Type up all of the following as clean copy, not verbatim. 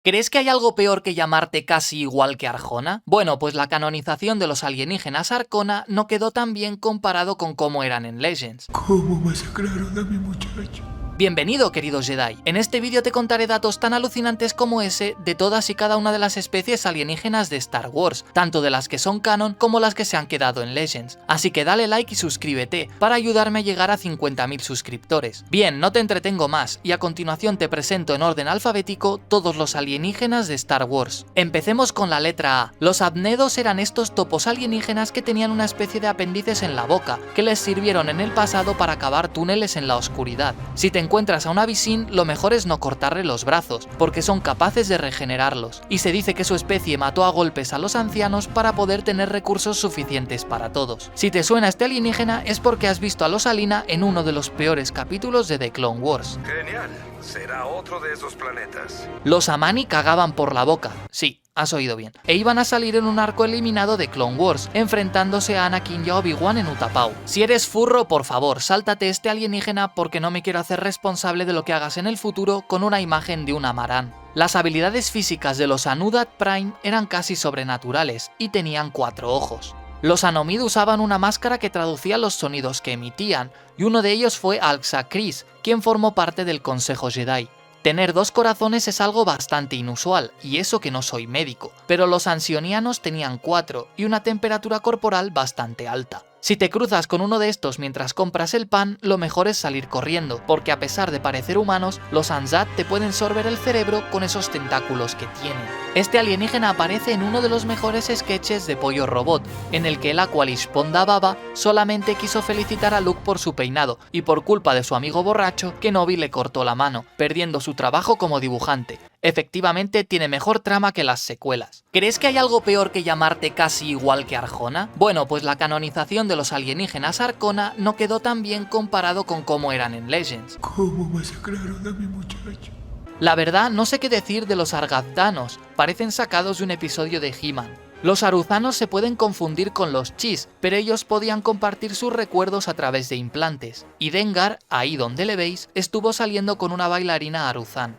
¿Crees que hay algo peor que llamarte casi igual que Arjona? Bueno, pues la canonización de los alienígenas Arcona no quedó tan bien comparado con cómo eran en Legends. ¿Cómo masacraron a mi muchacho? Bienvenido, querido Jedi. En este vídeo te contaré datos tan alucinantes como ese de todas y cada una de las especies alienígenas de Star Wars, tanto de las que son canon como las que se han quedado en Legends. Así que dale like y suscríbete para ayudarme a llegar a 50.000 suscriptores. Bien, no te entretengo más y a continuación te presento en orden alfabético todos los alienígenas de Star Wars. Empecemos con la letra A. Los Abnedos eran estos topos alienígenas que tenían una especie de apéndices en la boca, que les sirvieron en el pasado para cavar túneles en la oscuridad. Si te encuentras a una Visin, lo mejor es no cortarle los brazos, porque son capaces de regenerarlos, y se dice que su especie mató a golpes a los ancianos para poder tener recursos suficientes para todos. Si te suena este alienígena es porque has visto a los Alina en uno de los peores capítulos de The Clone Wars. Genial, será otro de esos planetas. Los Amani cagaban por la boca, sí, has oído bien, e iban a salir en un arco eliminado de Clone Wars, enfrentándose a Anakin y a Obi-Wan en Utapau. Si eres furro, por favor, sáltate este alienígena porque no me quiero hacer responsable de lo que hagas en el futuro con una imagen de un Amaran. Las habilidades físicas de los Anudat Prime eran casi sobrenaturales y tenían 4 ojos. Los Anomid usaban una máscara que traducía los sonidos que emitían, y uno de ellos fue Alxa Kryze, quien formó parte del Consejo Jedi. Tener 2 corazones es algo bastante inusual, y eso que no soy médico, pero los ansionianos tenían 4 y una temperatura corporal bastante alta. Si te cruzas con uno de estos mientras compras el pan, lo mejor es salir corriendo, porque a pesar de parecer humanos, los Ansat te pueden sorber el cerebro con esos tentáculos que tienen. Este alienígena aparece en uno de los mejores sketches de Pollo Robot, en el que el Aqualish Ponda Baba solamente quiso felicitar a Luke por su peinado, y por culpa de su amigo borracho, Kenobi le cortó la mano, perdiendo su trabajo como dibujante. Efectivamente tiene mejor trama que las secuelas. ¿Crees que hay algo peor que llamarte casi igual que Arjona? Bueno, pues la canonización de los alienígenas Arcona no quedó tan bien comparado con cómo eran en Legends. ¿Cómo masacraron a mi muchacho? La verdad, no sé qué decir de los Argazdanos, parecen sacados de un episodio de He-Man. Los aruzanos se pueden confundir con los Chiss, pero ellos podían compartir sus recuerdos a través de implantes. Y Dengar, ahí donde le veis, estuvo saliendo con una bailarina aruzán.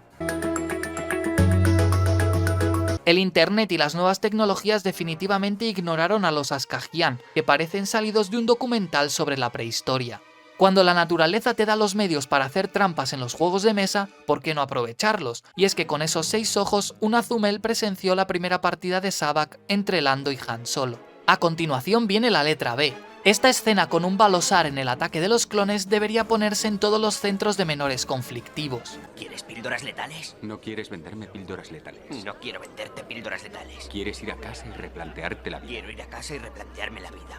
El internet y las nuevas tecnologías definitivamente ignoraron a los Askajian, que parecen salidos de un documental sobre la prehistoria. Cuando la naturaleza te da los medios para hacer trampas en los juegos de mesa, ¿por qué no aprovecharlos? Y es que con esos 6 ojos, un Azumel presenció la primera partida de Sabak entre Lando y Han Solo. A continuación viene la letra B. Esta escena con un balosar en el ataque de los clones debería ponerse en todos los centros de menores conflictivos. ¿Quieres píldoras letales? No quieres venderme píldoras letales. No quiero venderte píldoras letales. Quieres ir a casa y replantearte la vida. Quiero ir a casa y replantearme la vida.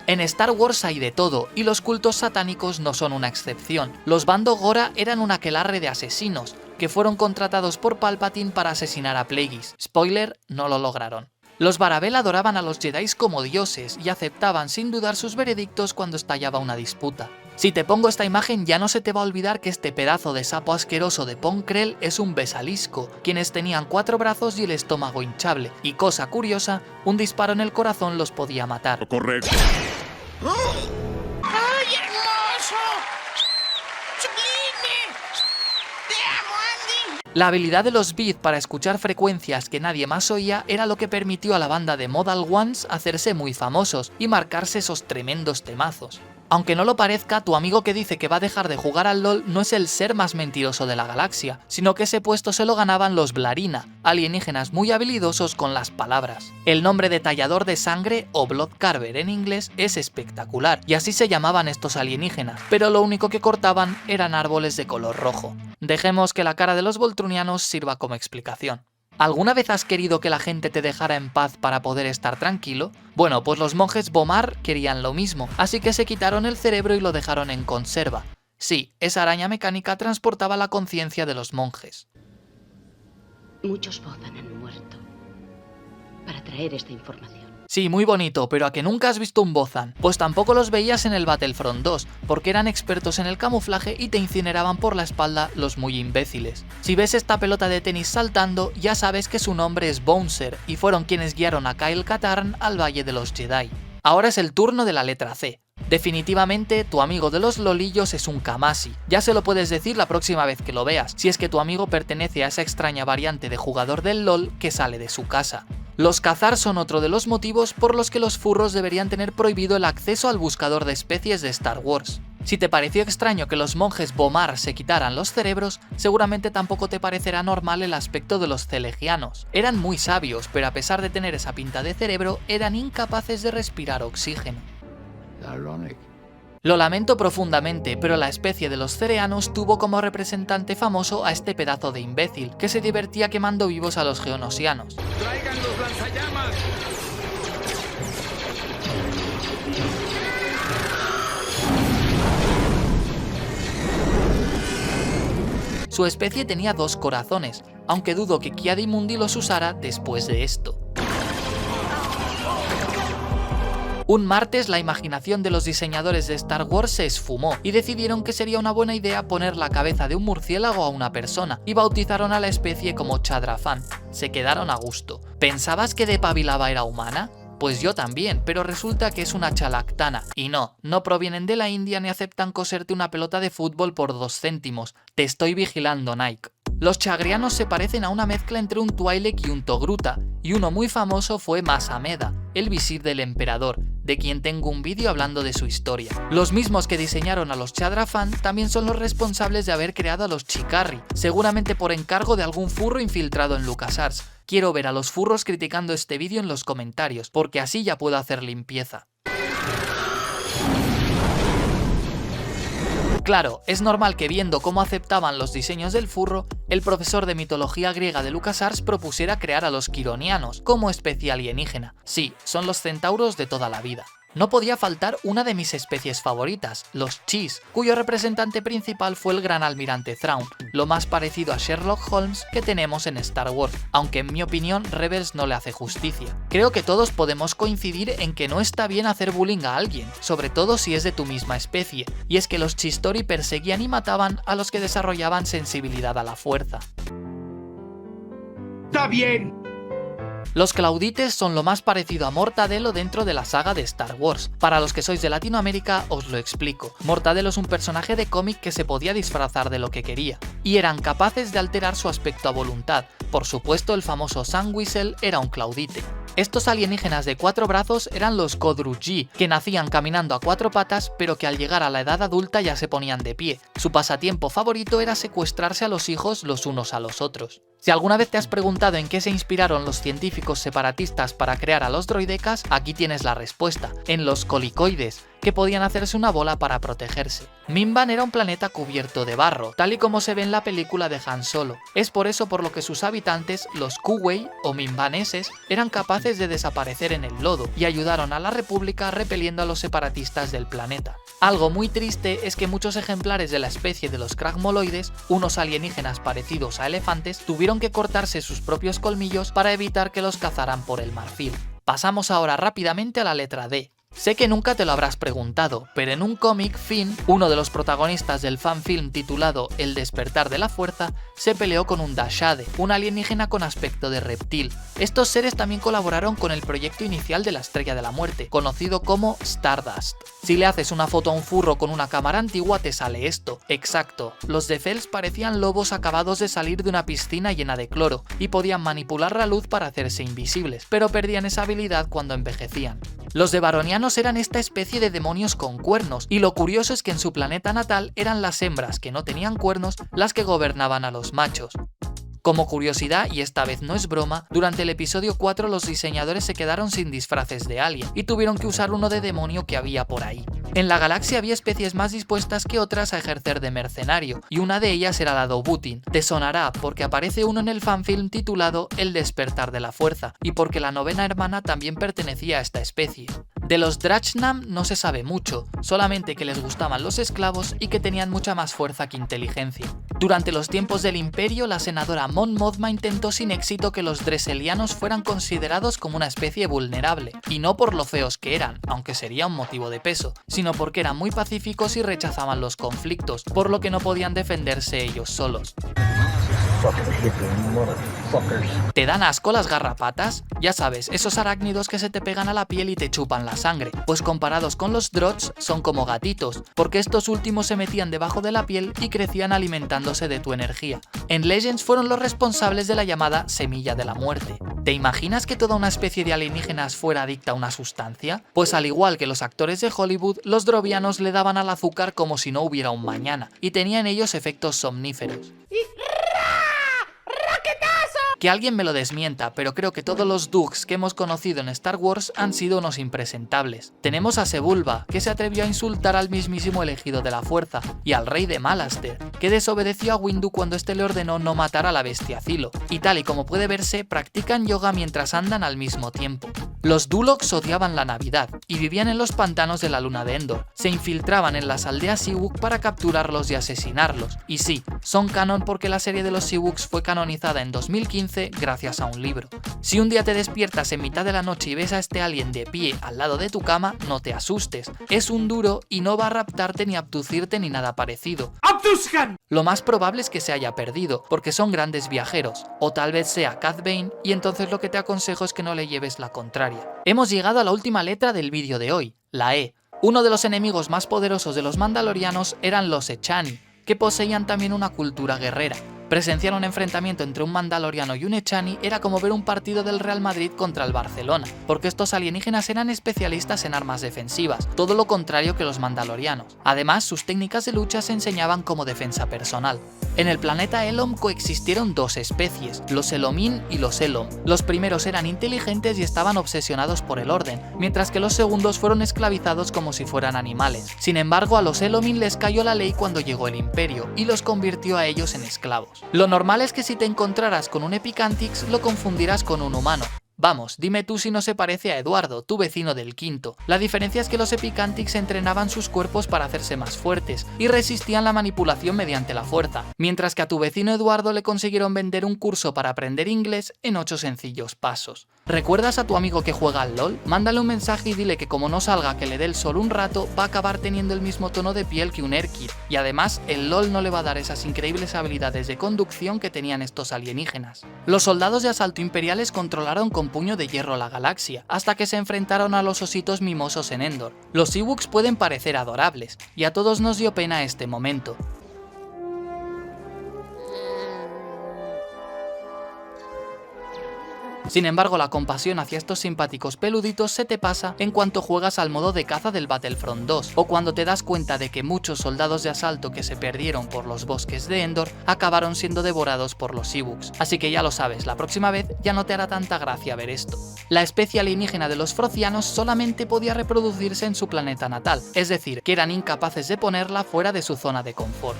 En Star Wars hay de todo, y los cultos satánicos no son una excepción. Los Bando Gora eran un aquelarre de asesinos, que fueron contratados por Palpatine para asesinar a Plagueis. Spoiler, no lo lograron. Los Barabel adoraban a los Jedi como dioses y aceptaban sin dudar sus veredictos cuando estallaba una disputa. Si te pongo esta imagen ya no se te va a olvidar que este pedazo de sapo asqueroso de Pong Krell es un Besalisco, quienes tenían 4 brazos y el estómago hinchable, y cosa curiosa, un disparo en el corazón los podía matar. Correcto. ¡Ay, hermoso! ¡Sublime! ¡Te amo, Andy! La habilidad de los Beat para escuchar frecuencias que nadie más oía era lo que permitió a la banda de Modal Ones hacerse muy famosos y marcarse esos tremendos temazos. Aunque no lo parezca, tu amigo que dice que va a dejar de jugar al LoL no es el ser más mentiroso de la galaxia, sino que ese puesto se lo ganaban los Blarina, alienígenas muy habilidosos con las palabras. El nombre de tallador de sangre, o Blood Carver en inglés, es espectacular, y así se llamaban estos alienígenas, pero lo único que cortaban eran árboles de color rojo. Dejemos que la cara de los voltrunianos sirva como explicación. ¿Alguna vez has querido que la gente te dejara en paz para poder estar tranquilo? Bueno, pues los monjes Bomar querían lo mismo, así que se quitaron el cerebro y lo dejaron en conserva. Sí, esa araña mecánica transportaba la conciencia de los monjes. Muchos Bothan han muerto para traer esta información. Sí, muy bonito, pero ¿a que nunca has visto un Bothan? Pues tampoco los veías en el Battlefront 2, porque eran expertos en el camuflaje y te incineraban por la espalda los muy imbéciles. Si ves esta pelota de tenis saltando, ya sabes que su nombre es Bouncer, y fueron quienes guiaron a Kyle Katarn al Valle de los Jedi. Ahora es el turno de la letra C. Definitivamente, tu amigo de los lolillos es un Kamasi. Ya se lo puedes decir la próxima vez que lo veas, si es que tu amigo pertenece a esa extraña variante de jugador del LOL que sale de su casa. Los Khazar son otro de los motivos por los que los furros deberían tener prohibido el acceso al buscador de especies de Star Wars. Si te pareció extraño que los monjes Bomar se quitaran los cerebros, seguramente tampoco te parecerá normal el aspecto de los Celegianos. Eran muy sabios, pero a pesar de tener esa pinta de cerebro, eran incapaces de respirar oxígeno. Lo lamento profundamente, pero la especie de los cereanos tuvo como representante famoso a este pedazo de imbécil, que se divertía quemando vivos a los geonosianos. ¡Traigan los lanzallamas! Su especie tenía 2 corazones, aunque dudo que Ki-Adi-Mundi los usara después de esto. Un martes la imaginación de los diseñadores de Star Wars se esfumó y decidieron que sería una buena idea poner la cabeza de un murciélago a una persona y bautizaron a la especie como Chadrafan. Se quedaron a gusto. ¿Pensabas que Depavilava era humana? Pues yo también, pero resulta que es una chalactana. Y no provienen de la India ni aceptan coserte una pelota de fútbol por 2 céntimos. Te estoy vigilando, Nike. Los chagrianos se parecen a una mezcla entre un Twi'lek y un Togruta, y uno muy famoso fue Masameda, el visir del emperador, de quien tengo un vídeo hablando de su historia. Los mismos que diseñaron a los Chadrafan también son los responsables de haber creado a los Chikarri, seguramente por encargo de algún furro infiltrado en LucasArts. Quiero ver a los furros criticando este vídeo en los comentarios, porque así ya puedo hacer limpieza. Claro, es normal que viendo cómo aceptaban los diseños del furro, el profesor de mitología griega de LucasArts propusiera crear a los quironianos como especie alienígena. Sí, son los centauros de toda la vida. No podía faltar una de mis especies favoritas, los Chis, cuyo representante principal fue el gran almirante Thrawn, lo más parecido a Sherlock Holmes que tenemos en Star Wars, aunque en mi opinión Rebels no le hace justicia. Creo que todos podemos coincidir en que no está bien hacer bullying a alguien, sobre todo si es de tu misma especie, y es que los Chistori perseguían y mataban a los que desarrollaban sensibilidad a la fuerza. ¡Está bien! Los Claudites son lo más parecido a Mortadelo dentro de la saga de Star Wars. Para los que sois de Latinoamérica os lo explico. Mortadelo es un personaje de cómic que se podía disfrazar de lo que quería, y eran capaces de alterar su aspecto a voluntad. Por supuesto, el famoso Sam Whistle era un Claudite. Estos alienígenas de 4 brazos eran los Kodruji, que nacían caminando a 4 patas, pero que al llegar a la edad adulta ya se ponían de pie. Su pasatiempo favorito era secuestrarse a los hijos los unos a los otros. Si alguna vez te has preguntado en qué se inspiraron los científicos separatistas para crear a los droidecas, aquí tienes la respuesta, en los colicoides, que podían hacerse una bola para protegerse. Mimban era un planeta cubierto de barro, tal y como se ve en la película de Han Solo. Es por eso por lo que sus habitantes, los Kuwei o mimbaneses, eran capaces de desaparecer en el lodo y ayudaron a la República repeliendo a los separatistas del planeta. Algo muy triste es que muchos ejemplares de la especie de los cragmoloides, unos alienígenas parecidos a elefantes, tuvieron que cortarse sus propios colmillos para evitar que los cazaran por el marfil. Pasamos ahora rápidamente a la letra D. Sé que nunca te lo habrás preguntado, pero en un cómic, Finn, uno de los protagonistas del fanfilm titulado El despertar de la fuerza, se peleó con un Dashade, un alienígena con aspecto de reptil. Estos seres también colaboraron con el proyecto inicial de la Estrella de la Muerte, conocido como Stardust. Si le haces una foto a un furro con una cámara antigua te sale esto. Exacto, los de Fels parecían lobos acabados de salir de una piscina llena de cloro, y podían manipular la luz para hacerse invisibles, pero perdían esa habilidad cuando envejecían. Los de Baronianos eran esta especie de demonios con cuernos, y lo curioso es que en su planeta natal eran las hembras que no tenían cuernos las que gobernaban a los machos. Como curiosidad, y esta vez no es broma, durante el episodio 4 los diseñadores se quedaron sin disfraces de alien y tuvieron que usar uno de demonio que había por ahí. En la galaxia había especies más dispuestas que otras a ejercer de mercenario, y una de ellas era la Dobutin. Te sonará porque aparece uno en el fanfilm titulado El despertar de la fuerza, y porque la novena hermana también pertenecía a esta especie. De los Drachnam no se sabe mucho, solamente que les gustaban los esclavos y que tenían mucha más fuerza que inteligencia. Durante los tiempos del Imperio, la senadora Mon Mothma intentó sin éxito que los Dresselianos fueran considerados como una especie vulnerable, y no por lo feos que eran, aunque sería un motivo de peso, sino porque eran muy pacíficos y rechazaban los conflictos, por lo que no podían defenderse ellos solos. ¿Te dan asco las garrapatas? Ya sabes, esos arácnidos que se te pegan a la piel y te chupan la sangre. Pues comparados con los Drots son como gatitos, porque estos últimos se metían debajo de la piel y crecían alimentándose de tu energía. En Legends fueron los responsables de la llamada semilla de la muerte. ¿Te imaginas que toda una especie de alienígenas fuera adicta a una sustancia? Pues al igual que los actores de Hollywood, los drovianos le daban al azúcar como si no hubiera un mañana, y tenían ellos efectos somníferos. Que alguien me lo desmienta, pero creo que todos los Dukes que hemos conocido en Star Wars han sido unos impresentables. Tenemos a Sebulba, que se atrevió a insultar al mismísimo elegido de la fuerza, y al rey de Malaster, que desobedeció a Windu cuando este le ordenó no matar a la bestia Zilo. Y tal y como puede verse, practican yoga mientras andan al mismo tiempo. Los Dulocs odiaban la Navidad, y vivían en los pantanos de la luna de Endor. Se infiltraban en las aldeas Ewok para capturarlos y asesinarlos. Y sí, son canon porque la serie de los Ewoks fue canonizada en 2015 gracias a un libro. Si un día te despiertas en mitad de la noche y ves a este alien de pie al lado de tu cama, no te asustes. Es un duro y no va a raptarte ni abducirte ni nada parecido. ¡Abduzcan! Lo más probable es que se haya perdido, porque son grandes viajeros. O tal vez sea Cad Bane, y entonces lo que te aconsejo es que no le lleves la contraria. Hemos llegado a la última letra del vídeo de hoy, la E. Uno de los enemigos más poderosos de los mandalorianos eran los Echani, que poseían también una cultura guerrera. Presenciar un enfrentamiento entre un mandaloriano y un Echani era como ver un partido del Real Madrid contra el Barcelona, porque estos alienígenas eran especialistas en armas defensivas, todo lo contrario que los mandalorianos. Además, sus técnicas de lucha se enseñaban como defensa personal. En el planeta Elom coexistieron dos especies, los Elomin y los Elom. Los primeros eran inteligentes y estaban obsesionados por el orden, mientras que los segundos fueron esclavizados como si fueran animales. Sin embargo, a los Elomin les cayó la ley cuando llegó el Imperio, y los convirtió a ellos en esclavos. Lo normal es que si te encontraras con un Epicantix lo confundirás con un humano. Vamos, dime tú si no se parece a Eduardo, tu vecino del quinto. La diferencia es que los Epicantix entrenaban sus cuerpos para hacerse más fuertes y resistían la manipulación mediante la fuerza, mientras que a tu vecino Eduardo le consiguieron vender un curso para aprender inglés en 8 sencillos pasos. ¿Recuerdas a tu amigo que juega al LOL? Mándale un mensaje y dile que como no salga que le dé el sol un rato, va a acabar teniendo el mismo tono de piel que un Erkid, y además el LOL no le va a dar esas increíbles habilidades de conducción que tenían estos alienígenas. Los soldados de asalto imperiales controlaron con puño de hierro la galaxia, hasta que se enfrentaron a los ositos mimosos en Endor. Los Ewoks pueden parecer adorables, y a todos nos dio pena este momento. Sin embargo, la compasión hacia estos simpáticos peluditos se te pasa en cuanto juegas al modo de caza del Battlefront 2, o cuando te das cuenta de que muchos soldados de asalto que se perdieron por los bosques de Endor acabaron siendo devorados por los Ewoks. Así que ya lo sabes, la próxima vez ya no te hará tanta gracia ver esto. La especie alienígena de los Frocianos solamente podía reproducirse en su planeta natal, es decir, que eran incapaces de ponerla fuera de su zona de confort.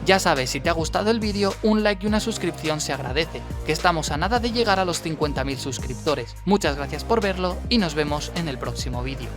Ya sabes, si te ha gustado el vídeo, un like y una suscripción se agradece, que estamos a nada de llegar a los 50.000 suscriptores. Muchas gracias por verlo y nos vemos en el próximo vídeo.